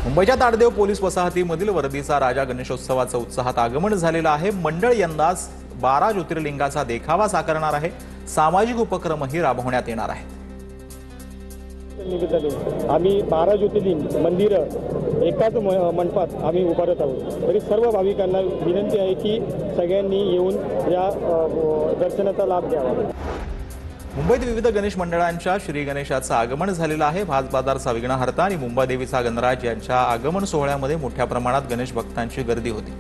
मुंबईच्या ताडदेव पोलीस वसाहतीमधील वर्दीचा राजा गणेशोत्सवाचं उत्साहात आगमन झालेलं आहे। मंडळ यंदा 12 ज्योतिर्लिंगाचा देखावा साकारणार आहे। सामाजिक उपक्रमही राबवण्यात येणार आहे। आम्ही 12 ज्योतिर्लिंग मंदिर एकाच मंडपात आम्ही उभारत आहोत। तरी सर्व भाविकांना विनंती आहे की सगळ्यांनी येऊन या दर्शनाचा लाभ घ्यावा। मुंबईत विविध गणेश मंडळांच्या श्री गणेशाचं आगमन झालेलं आहे। भाजबाजारचा विघ्नहर्ता आणि मुंबादेवीचा गणराज यांच्या आगमन सोहळ्यामध्ये मोठ्या प्रमाणात गणेश भक्तांची गर्दी होती।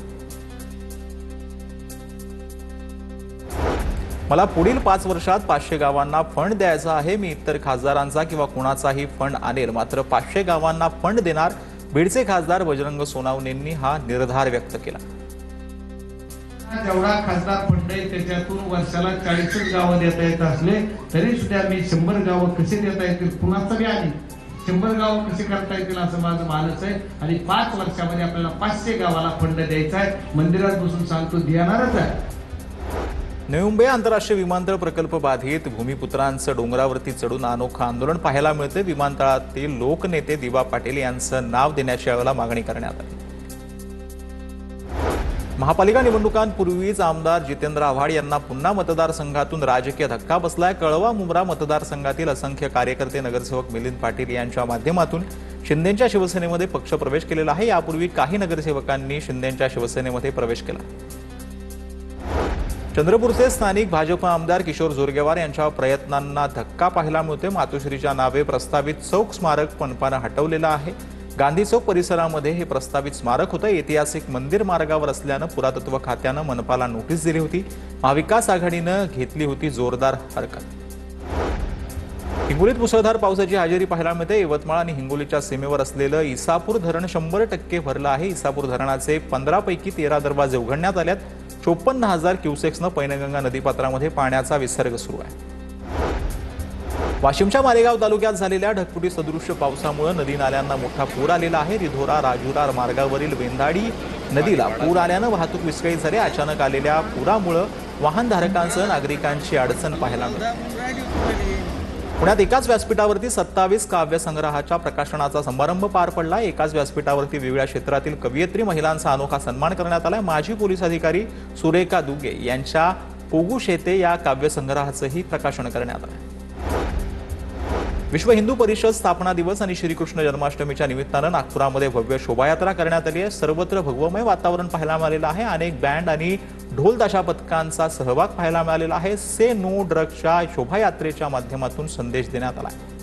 मला पुढील 5 वर्षात 500 गावांना फंड द्यायचा आहे। मी इतर खासदारांचा किंवा कुणाचाही फंड आणेल, मात्र 500 गावांना फंड देणार। बीडचे खासदार बजरंग सोनावणेंनी हा निर्धार व्यक्त केला। जेवढा खासदार फंड आहे त्याच्यातून वर्षाला 40 गावं देता येत असले तरी सुद्धा मी 100 गावं कसे देता येतील कुणाचं बी आणि 100 गावं कसे करता येतील असं माझं मानस आहे। आणि 5 वर्षामध्ये आपल्याला 500 गावाला फंड द्यायचा आहे। मंदिरात बसून सांगतो देणारच आहे। नवी मुंबई आंतरराष्ट्रीय विमानतळ प्रकल्प बाधित भूमिपुत्रांचं डोंगरावरती चढून अनोखं आंदोलन पाहायला मिळते। विमानतळातील लोकनेते दिवा पाटील यांचं नाव देण्याची यावेळेला मागणी करण्यात आली। महापालिका निवडणुकांपूर्वीच आमदार जितेंद्र आव्हाड यांना पुन्हा मतदारसंघातून राजकीय धक्का बसलाय। कळवा मुंब्रा मतदारसंघातील असंख्य कार्यकर्ते नगरसेवक मिलिंद पाटील यांच्या माध्यमातून शिंदेंच्या शिवसेनेमध्ये पक्षप्रवेश केलेला आहे। यापूर्वी काही नगरसेवकांनी शिंदेंच्या शिवसेनेमध्ये प्रवेश केला। चंद्रपूरचे स्थानिक भाजप आमदार किशोर जोरगेवार यांच्या प्रयत्नांना धक्का पाहायला मिळतोय। मातोश्रीच्या नावे प्रस्तावित चौक स्मारक मनपानं हटवलेलं आहे। गांधी चौक परिसरामध्ये हे प्रस्तावित स्मारक होतं। ऐतिहासिक मंदिर मार्गावर असल्यानं पुरातत्व खात्यानं मनपाला नोटीस दिली होती। महाविकास आघाडीनं घेतली होती जोरदार हरकत। हिंगोलीत मुसळधार पावसाची हजेरी पाहायला मिळते। यवतमाळ आणि हिंगोलीच्या सीमेवर असलेलं इसापूर धरण 100% भरलं आहे। इसापूर धरणाचे 15 पैकी 13 दरवाजे उघडण्यात आल्यात। 54,000 क्युसेक्सनं पैनगंगा नदीपात्रामध्ये पाण्याचा विसर्ग सुरू आहे। वाशिमच्या मालेगाव तालुक्यात झालेल्या ढगफुटी सदृश्य पावसामुळे नदी नाल्यांना मोठा पूर आलेला आहे। रिधोरा राजुरा मार्गावरील वेंदाडी नदीला पूर आल्यानं वाहतूक विस्कळीत झाली। अचानक आलेल्या पुरामुळे वाहनधारकांसह नागरिकांची अडचण पाहायला मिळाली। पुण्यात एकाच व्यासपीठावरती 27 काव्यसंग्रहाच्या प्रकाशनाचा समारंभ पार पडला। एकाच व्यासपीठावरती वेगवेगळ्या क्षेत्रातील कवयित्री महिलांचा अनोखा सन्मान करण्यात आला। माजी पोलीस अधिकारी सुरेखा दुगे यांच्या पोगू शेते या काव्यसंग्रहाचंही प्रकाशन करण्यात आलं। विश्व हिंदू परिषद स्थापना दिवस आणि श्रीकृष्ण जन्माष्टमीच्या निमित्तानं नागपुरामध्ये भव्य शोभायात्रा करण्यात आली आहे। सर्वत्र भगवमय वातावरण पाहायला मिळालेलं आहे। अनेक बँड आणि ढोल ताशा पथकांचा सहभाग पाहायला मिळालेला आहे। से नो ड्रग्सच्या शोभायात्रेच्या माध्यमातून संदेश देण्यात आला आहे।